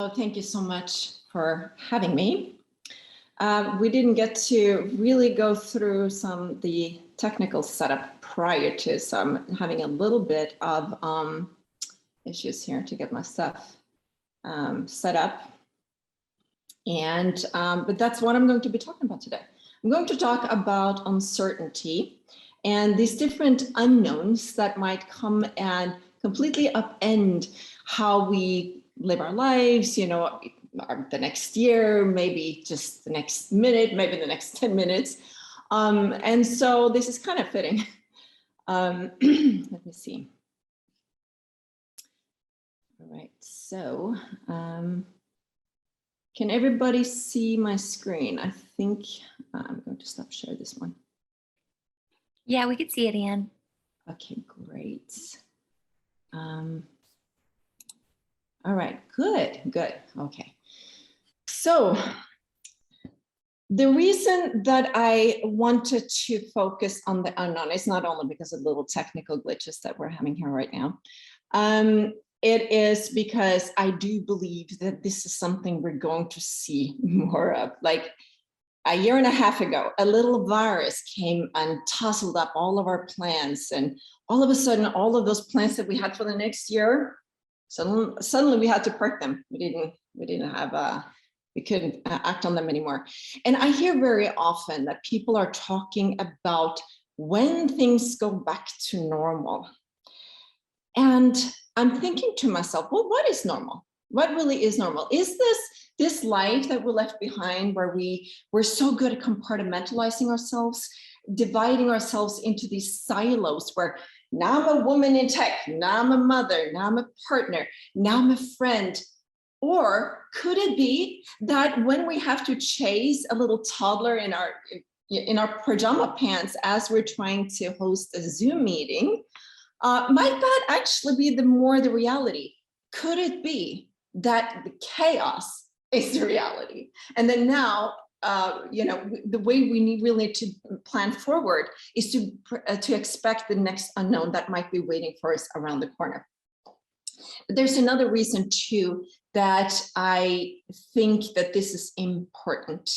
Oh, thank you so much for having me. We didn't get to really go through the technical setup prior to, so I'm having a little bit of issues here to get my stuff set up. And but that's what I'm going to be talking about today. I'm going to talk about uncertainty and these different unknowns that might come and completely upend how we live our lives, you know, the next year, maybe just the next minute, maybe the next 10 minutes. And so this is kind of fitting. Let me see. All right, so can everybody see my screen? I think I'm going to stop share this one. Yeah, we could see it, Anne. Okay, great. All right, good. Okay. So the reason that I wanted to focus on the unknown is not only because of little technical glitches that we're having here right now. It is because I do believe that this is something we're going to see more of. Like a year and a half ago, a little virus came and tousled up all of our plans. And all of a sudden, all of those plans that we had for the next year, suddenly we had to park them. We couldn't act on them anymore. And I hear very often that people are talking about when things go back to normal. And I'm thinking to myself, well, what is normal? What really is normal? Is this life that we left behind where we're so good at compartmentalizing ourselves, dividing ourselves into these silos where now I'm a woman in tech, now I'm a mother, now I'm a partner, now I'm a friend? Or could it be that when we have to chase a little toddler in our pajama pants as we're trying to host a Zoom meeting, might that actually be the reality? Could it be that the chaos is the reality? And then now, you know, the way we really need to plan forward is to expect the next unknown that might be waiting for us around the corner. But there's another reason too that I think that this is important.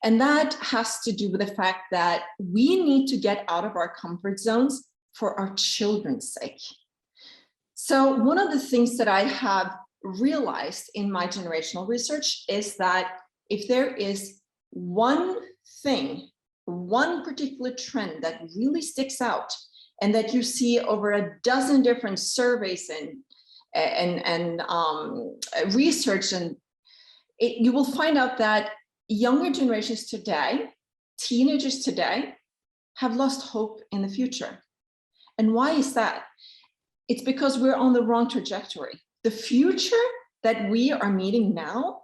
And that has to do with the fact that we need to get out of our comfort zones for our children's sake. So one of the things that I have realized in my generational research is that if there is one thing, one particular trend that really sticks out and that you see over a dozen different surveys and research, and you will find out that younger generations today, teenagers today, have lost hope in the future. And why is that? It's because we're on the wrong trajectory. The future that we are meeting now,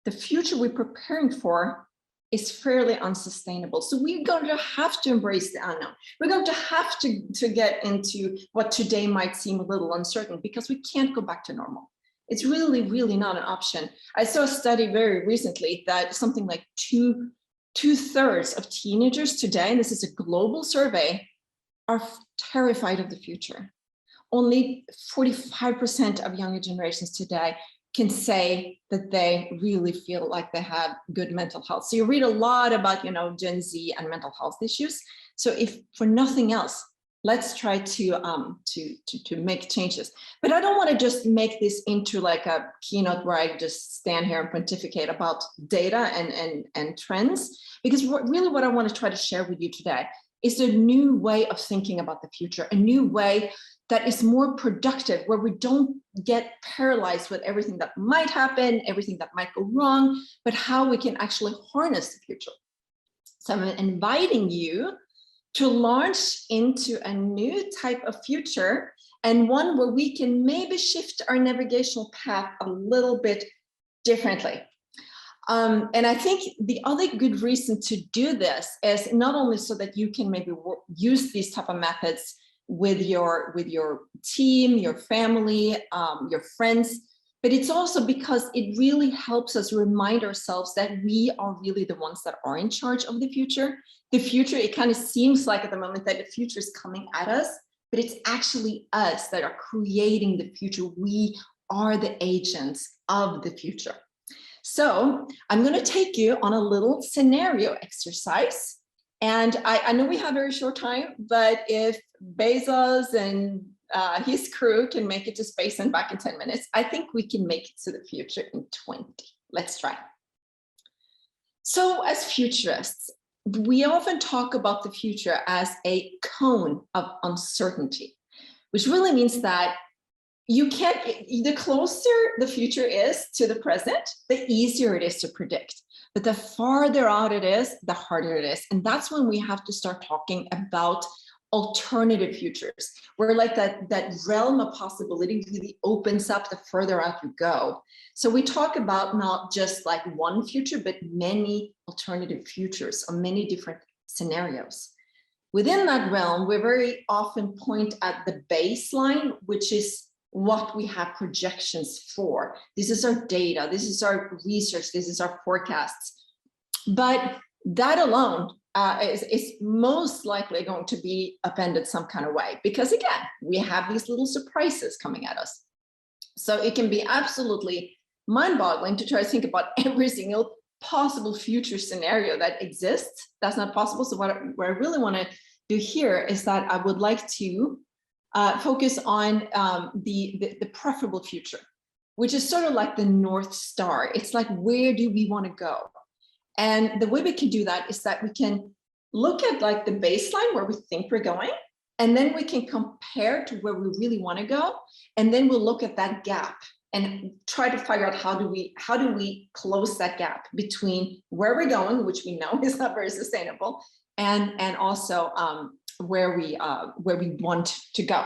the future we're preparing for, is fairly unsustainable. So we're going to have to embrace the unknown. We're going to have to get into what today might seem a little uncertain because we can't go back to normal. It's really, really not an option. I saw a study very recently that something like two-thirds of teenagers today, and this is a global survey, are terrified of the future. Only 45% of younger generations today can say that they really feel like they have good mental health. So you read a lot about, you know, Gen Z and mental health issues. So if for nothing else, let's try to make changes. But I don't want to just make this into like a keynote where I just stand here and pontificate about data and trends, because really what I want to try to share with you today is a new way of thinking about the future, a new way that is more productive, where we don't get paralyzed with everything that might happen, everything that might go wrong, but how we can actually harness the future. So I'm inviting you to launch into a new type of future, and one where we can maybe shift our navigational path a little bit differently. And I think the other good reason to do this is not only so that you can maybe use these type of methods with your team, your family, your friends, but it's also because it really helps us remind ourselves that we are really the ones that are in charge of the future. The future, it kind of seems like at the moment that the future is coming at us, but it's actually us that are creating the future we are the agents of the future. So I'm going to take you on a little scenario exercise. And I know we have a very short time, but if Bezos and his crew can make it to space and back in 10 minutes, I think we can make it to the future in 20. Let's try. So as futurists, we often talk about the future as a cone of uncertainty, which really means that you can't, the closer the future is to the present, the easier it is to predict. But the farther out it is, the harder it is. And that's when we have to start talking about alternative futures, where like that realm of possibility really opens up the further out you go. So we talk about not just like one future, but many alternative futures or many different scenarios. Within that realm, we very often point at the baseline, which is what we have projections for. This is our data, this is our research, this is our forecasts. But that alone is most likely going to be upended some kind of way, because again, we have these little surprises coming at us. So it can be absolutely mind-boggling to try to think about every single possible future scenario that exists. That's not possible. So what I really want to do here is that I would like to focus on the preferable future, which is sort of like the North Star. It's like, where do we want to go? And the way we can do that is that we can look at like the baseline where we think we're going, and then we can compare to where we really want to go. And then we'll look at that gap and try to figure out how do we close that gap between where we're going, which we know is not very sustainable, and also where we want to go.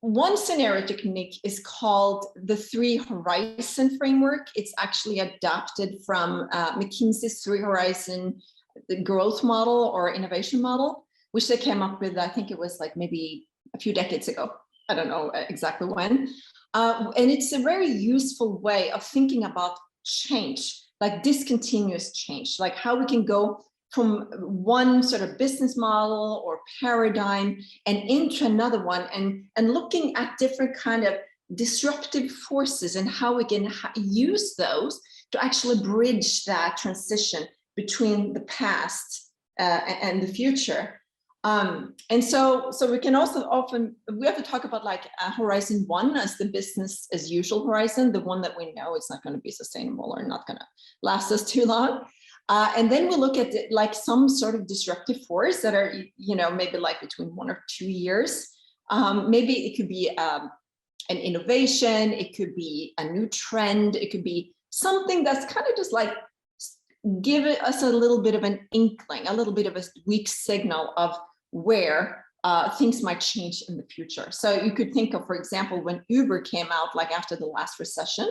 One scenario technique is called the 3 horizon framework. It's actually adapted from McKinsey's 3 horizon the growth model or innovation model, which they came up with, I think it was like maybe a few decades ago. I don't know exactly when. And it's a very useful way of thinking about change, like discontinuous change, like how we can go from one sort of business model or paradigm and into another one, and looking at different kind of disruptive forces and how we can use those to actually bridge that transition between the past and the future. And so we can also often, we have to talk about like horizon 1 as the business as usual horizon, the one that we know it's not going to be sustainable or not going to last us too long. And then we look at it like some sort of disruptive force that are, you know, maybe like between 1 or 2 years. Maybe it could be an innovation, it could be a new trend, it could be something that's kind of just like give us a little bit of an inkling, a little bit of a weak signal of where things might change in the future. So you could think of, for example, when Uber came out, like after the last recession,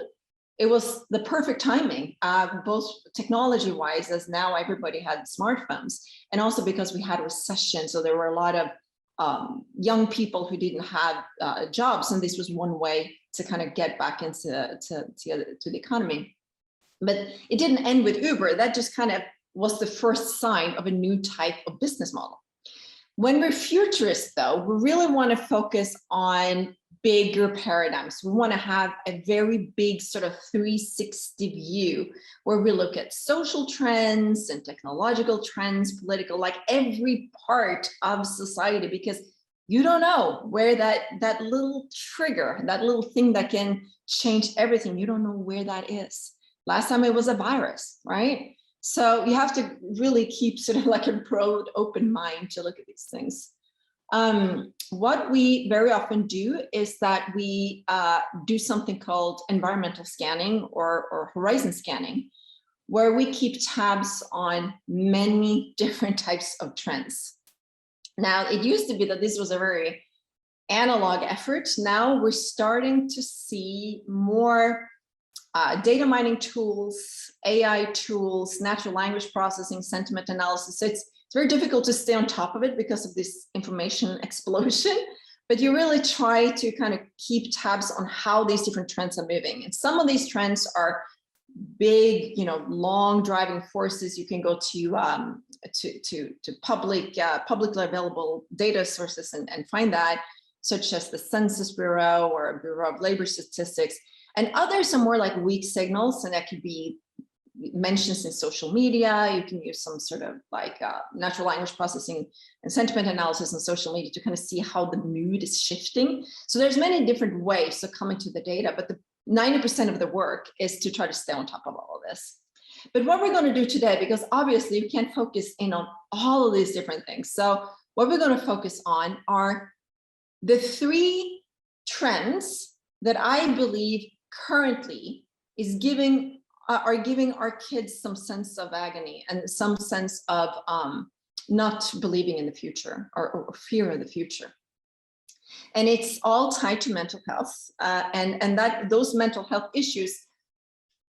it was the perfect timing, both technology-wise, as now everybody had smartphones, and also because we had a recession. So there were a lot of young people who didn't have jobs, and this was one way to kind of get back into the economy. But it didn't end with Uber. That just kind of was the first sign of a new type of business model. When we're futurists, though, we really want to focus on bigger paradigms. We want to have a very big sort of 360 view where we look at social trends and technological trends, political, like every part of society, because you don't know where that little trigger, that little thing that can change everything, you don't know where that is. Last time it was a virus, right? So you have to really keep sort of like a broad, open mind to look at these things. What we very often do is that we do something called environmental scanning or horizon scanning, where we keep tabs on many different types of trends. Now, it used to be that this was a very analog effort. Now we're starting to see more data mining tools, AI tools, natural language processing, sentiment analysis. So it's very difficult to stay on top of it because of this information explosion, but you really try to kind of keep tabs on how these different trends are moving. And some of these trends are big, you know, long driving forces. You can go to publicly available data sources and find that. such as the Census Bureau or Bureau of Labor Statistics, and others are more like weak signals, and that could be mentions in social media. You can use some sort of like natural language processing and sentiment analysis on social media to kind of see how the mood is shifting. So there's many different ways of coming to the data, but the 90% of the work is to try to stay on top of all of this. But what we're going to do today, because obviously you can't focus in on all of these different things. So what we're going to focus on are the 3 trends that I believe currently are giving our kids some sense of agony and some sense of not believing in the future or fear of the future. And it's all tied to mental health, and that those mental health issues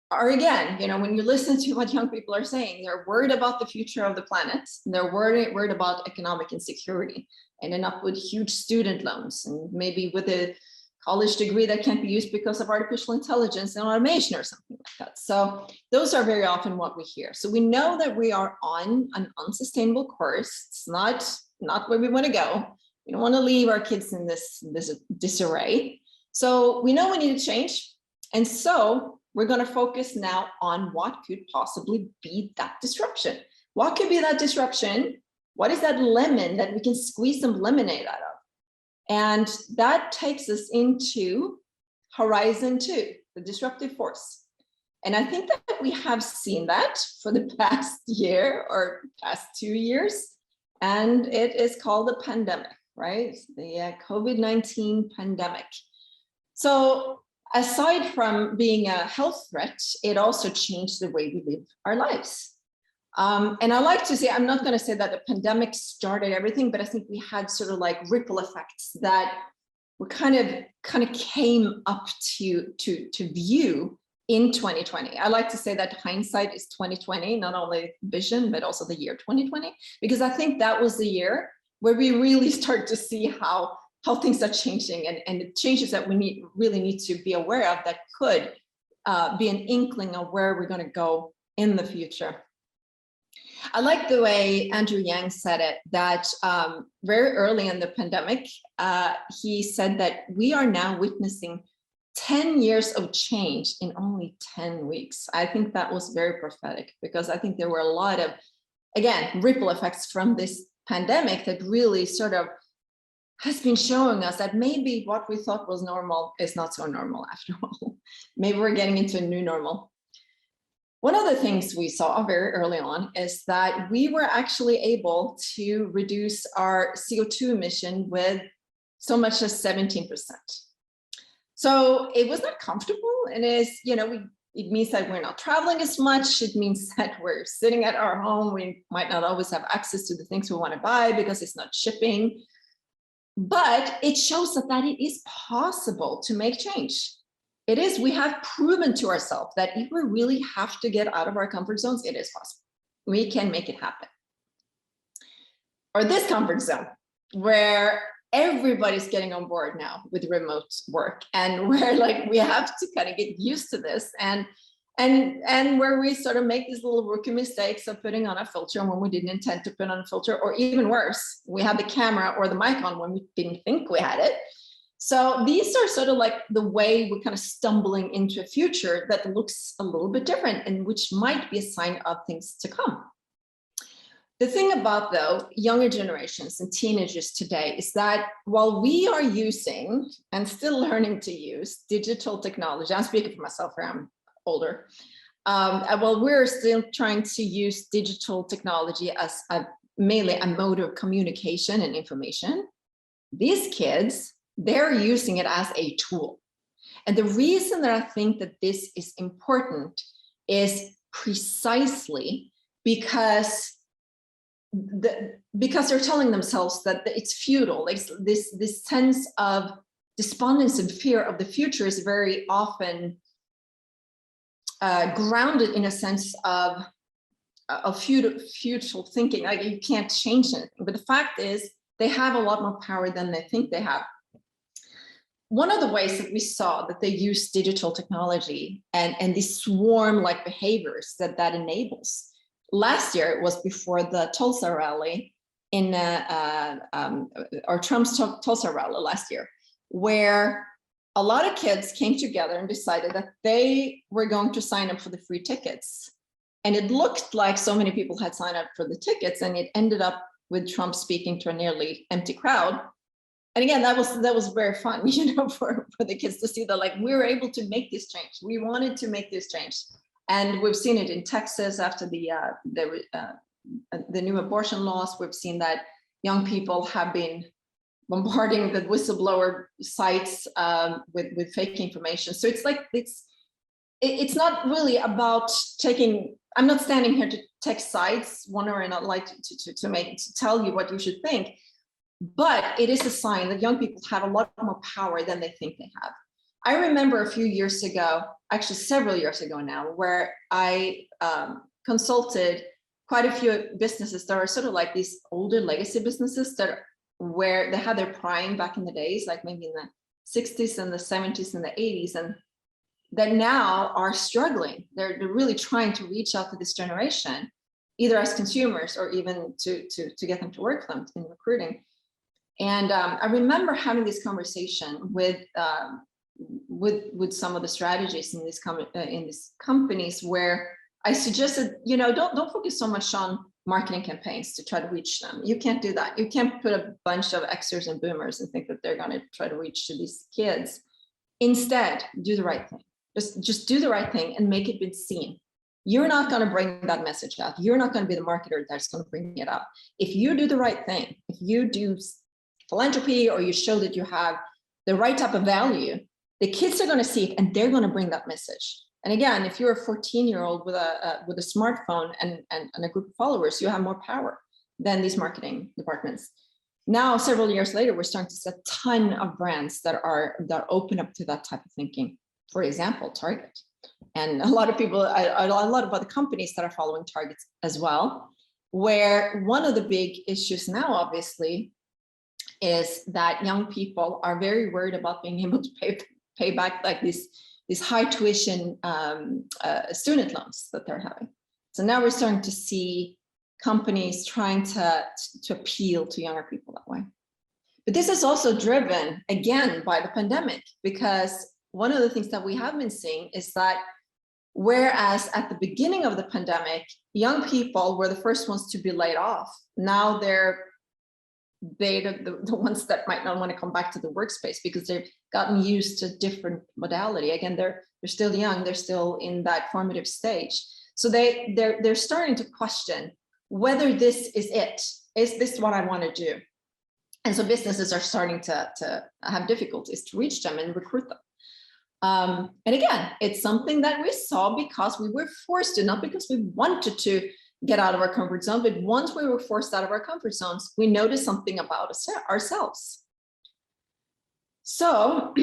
are, again, you know, when you listen to what young people are saying, they're worried about the future of the planet, and they're worried about economic insecurity, and end up with huge student loans, and maybe with a college degree that can't be used because of artificial intelligence and automation or something like that. So those are very often what we hear. So we know that we are on an unsustainable course. It's not where we want to go. We don't want to leave our kids in this disarray. So we know we need to change. And so we're going to focus now on what could possibly be that disruption. What could be that disruption? What is that lemon that we can squeeze some lemonade out of? And that takes us into Horizon 2, the disruptive force. And I think that we have seen that for the past year or past 2 years. And it is called the pandemic, right? The COVID-19 pandemic. So aside from being a health threat, it also changed the way we live our lives. And I like to say, I'm not going to say that the pandemic started everything, but I think we had sort of like ripple effects that were kind of came up to view in 2020. I like to say that hindsight is 2020, not only vision, but also the year 2020, because I think that was the year where we really start to see how things are changing and the changes that we really need to be aware of that could be an inkling of where we're going to go in the future. I like the way Andrew Yang said it, that very early in the pandemic, he said that we are now witnessing 10 years of change in only 10 weeks. I think that was very prophetic, because I think there were a lot of, again, ripple effects from this pandemic that really sort of has been showing us that maybe what we thought was normal is not so normal after all. Maybe we're getting into a new normal. One of the things we saw very early on is that we were actually able to reduce our CO2 emission with so much as 17%. So it was not comfortable, and it means that we're not traveling as much. It means that we're sitting at our home. We might not always have access to the things we want to buy because it's not shipping. But it shows that it is possible to make change. It is, we have proven to ourselves that if we really have to get out of our comfort zones, it is possible. We can make it happen. Or this comfort zone, where everybody's getting on board now with remote work, and where like we have to kind of get used to this, and where we sort of make these little rookie mistakes of putting on a filter when we didn't intend to put on a filter, or even worse, we had the camera or the mic on when we didn't think we had it. So these are sort of like the way we're kind of stumbling into a future that looks a little bit different, and which might be a sign of things to come. The thing about, though, younger generations and teenagers today is that while we are using and still learning to use digital technology, I'm speaking for myself here, I'm older, while we're still trying to use digital technology as mainly a mode of communication and information, these kids, they're using it as a tool. And the reason that I think that this is important is precisely because they're telling themselves that it's futile. Like this sense of despondence and fear of the future is very often grounded in a sense of futile thinking. Like you can't change anything. But the fact is, they have a lot more power than they think they have. One of the ways that we saw that they use digital technology and these swarm-like behaviors that enables. Last year, it was before the Tulsa rally in or Trump's Tulsa rally last year, where a lot of kids came together and decided that they were going to sign up for the free tickets. And it looked like so many people had signed up for the tickets, and it ended up with Trump speaking to a nearly empty crowd. And again, that was very fun, for the kids to see that, like, we were able to make this change. We wanted to make this change. And we've seen it in Texas after the new abortion laws. We've seen that young people have been bombarding the whistleblower sites with fake information. So it's like, it's not really about taking, I'm not standing here to take sides, one or another, like to tell you what you should think, but it is a sign that young people have a lot more power than they think they have. I remember a few years ago, actually several years ago now, where I consulted quite a few businesses that are sort of like these older legacy businesses where they had their prime back in the days, like maybe in the 60s and the 70s and the 80s, and that now are struggling. They're really trying to reach out to this generation, either as consumers or even to get them to work for them in recruiting. And I remember having this conversation with some of the strategists in these companies, where I suggested, don't focus so much on marketing campaigns to try to reach them. You can't do that. You can't put a bunch of Xers and boomers and think that they're going to try to reach to these kids. Instead, do the right thing. Just do the right thing and make it be seen. You're not going to bring that message out. You're not going to be the marketer that's going to bring it out. If you do the right thing, if you do philanthropy, or you show that you have the right type of value, the kids are going to see it and they're going to bring that message. And again, if you're a 14-year-old with a smartphone and a group of followers, you have more power than these marketing departments. Now, several years later, we're starting to see a ton of brands that open up to that type of thinking. For example, Target, and a lot of people, a lot of other companies that are following Target as well, where one of the big issues now, obviously, is that young people are very worried about being able to pay back like these high tuition student loans that they're having. So now we're starting to see companies trying to appeal to younger people that way. But this is also driven, again, by the pandemic, because one of the things that we have been seeing is that whereas at the beginning of the pandemic, young people were the first ones to be laid off, now they're the ones that might not want to come back to the workspace because they've gotten used to different modality. Again, they're still young, they're still in that formative stage. So they're starting to question whether this is it. Is this what I want to do? And so businesses are starting to have difficulties to reach them and recruit them. And again, it's something that we saw because we were forced to, not because we wanted to get out of our comfort zone, but once we were forced out of our comfort zones, we noticed something about ourselves. So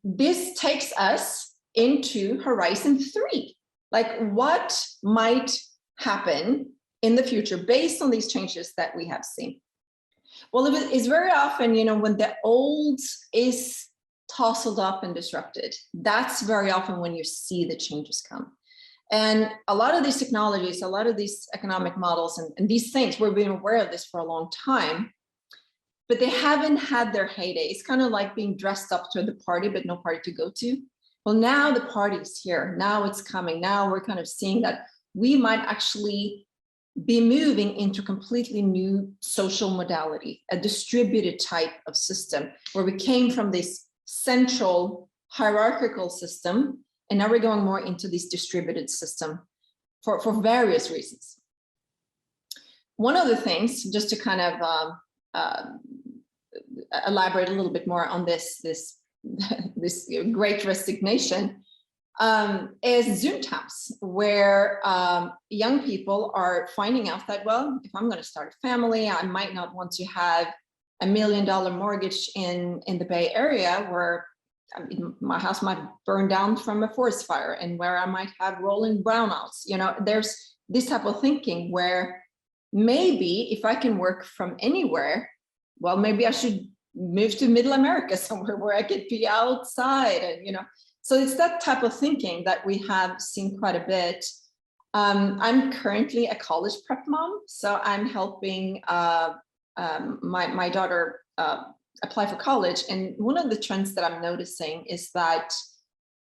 this takes us into Horizon 3. Like, what might happen in the future based on these changes that we have seen? Well, it's very often, when the old is tousled up and disrupted, that's very often when you see the changes come. And a lot of these technologies, a lot of these economic models and these things, we've been aware of this for a long time, but they haven't had their heyday. It's kind of like being dressed up to the party, but no party to go to. Well, now the party is here. Now it's coming. Now we're kind of seeing that we might actually be moving into completely new social modality, a distributed type of system, where we came from this central hierarchical system, and now we're going more into this distributed system for various reasons. One of the things, just to kind of elaborate a little bit more on this great resignation, is Zoom tabs, where young people are finding out that, well, if I'm going to start a family, I might not want to have $1 million mortgage in the Bay Area, where my house might burn down from a forest fire, and where I might have rolling brownouts. There's this type of thinking where maybe if I can work from anywhere, well, maybe I should move to Middle America, somewhere where I could be outside, and so it's that type of thinking that we have seen quite a bit. I'm currently a college prep mom, so I'm helping my daughter apply for college, and one of the trends that I'm noticing is that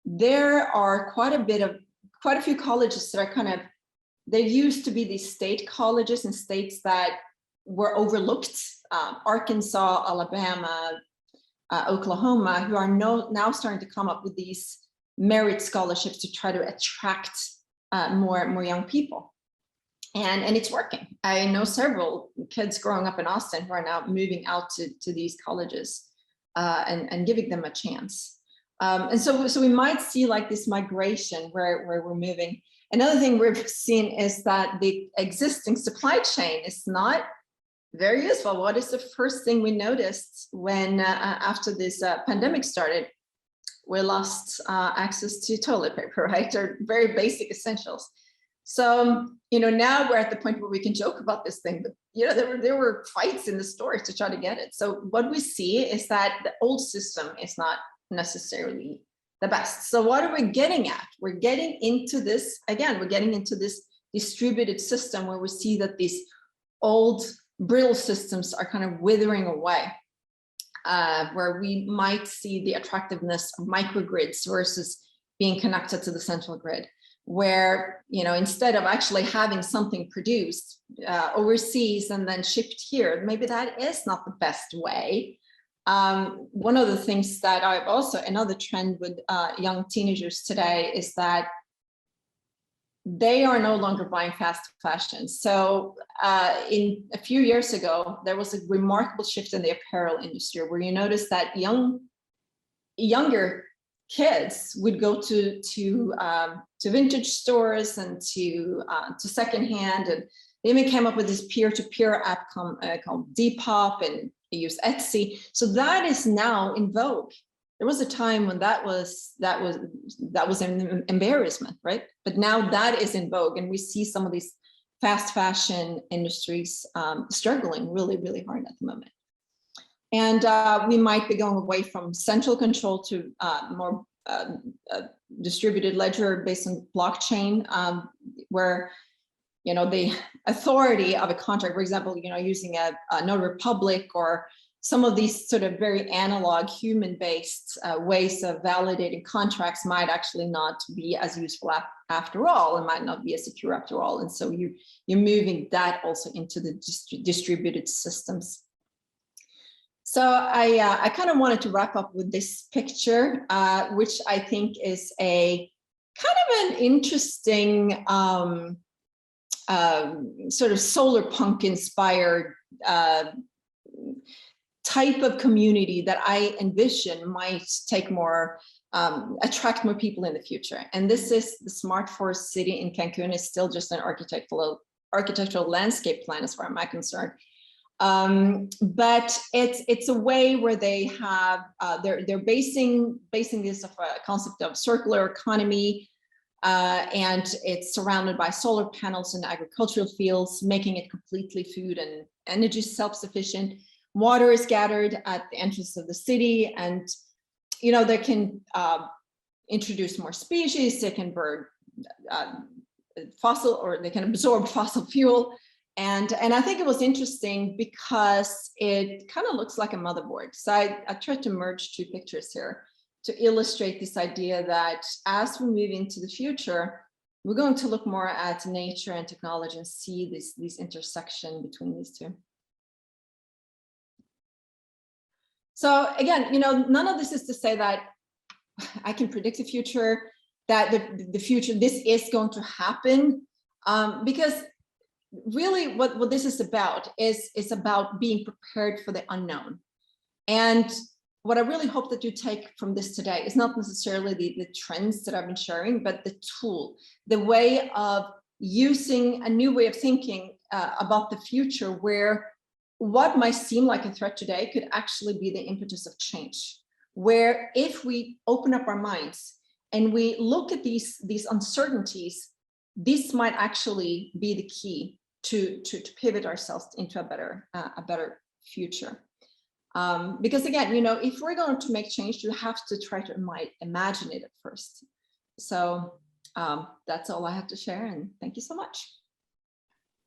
there are quite a few colleges that are kind of, there used to be these state colleges in states that were overlooked, Arkansas, Alabama, Oklahoma, who are now starting to come up with these merit scholarships to try to attract more young people. And it's working. I know several kids growing up in Austin who are now moving out to these colleges and giving them a chance. And so we might see like this migration where we're moving. Another thing we've seen is that the existing supply chain is not very useful. What is the first thing we noticed when after this pandemic started? We lost access to toilet paper, right? Or very basic essentials. So, now we're at the point where we can joke about this thing, but there were fights in the stores to try to get it. So what we see is that the old system is not necessarily the best. So what are we getting at? We're getting into this, again, we're getting into this distributed system where we see that these old brittle systems are kind of withering away, where we might see the attractiveness of microgrids versus being connected to the central grid, where, instead of actually having something produced overseas and then shipped here, maybe that is not the best way. One of the things that I've also, another trend with young teenagers today is that they are no longer buying fast fashion. So in a few years ago, there was a remarkable shift in the apparel industry where you notice that younger kids would go to vintage stores and to secondhand, and they even came up with this peer-to-peer app called Depop, and they use Etsy. So that is now in vogue. There was a time when that was an embarrassment, right? But now that is in vogue, and we see some of these fast fashion industries struggling really, really hard at the moment. And we might be going away from central control to more distributed ledger based on blockchain, where the authority of a contract, for example, using a notary public or some of these sort of very analog human-based ways of validating contracts might actually not be as useful after all, and might not be as secure after all. And so you're moving that also into the distributed systems. So I kind of wanted to wrap up with this picture, which I think is a kind of an interesting sort of solar punk inspired type of community that I envision might take more, attract more people in the future. And this is the Smart Forest City in Cancun. Is still just an architectural landscape plan as far as I'm concerned. But it's a way where they have, they're basing this off a concept of circular economy, and it's surrounded by solar panels and agricultural fields, making it completely food and energy self-sufficient. Water is gathered at the entrance of the city, and they can introduce more species. They can burn they can absorb fossil fuel, and I think it was interesting because it kind of looks like a motherboard. So I tried to merge two pictures here to illustrate this idea that as we move into the future, we're going to look more at nature and technology and see this intersection between these two. So again, none of this is to say that I can predict the future, that the future, this is going to happen, because really what this is about is about being prepared for the unknown. And what I really hope that you take from this today is not necessarily the trends that I've been sharing, but the tool, the way of using a new way of thinking about the future, where what might seem like a threat today could actually be the impetus of change, where if we open up our minds and we look at these uncertainties, this might actually be the key to pivot ourselves into a better future. Because again, if we're going to make change, you have to try to imagine it at first. So that's all I have to share, and thank you so much.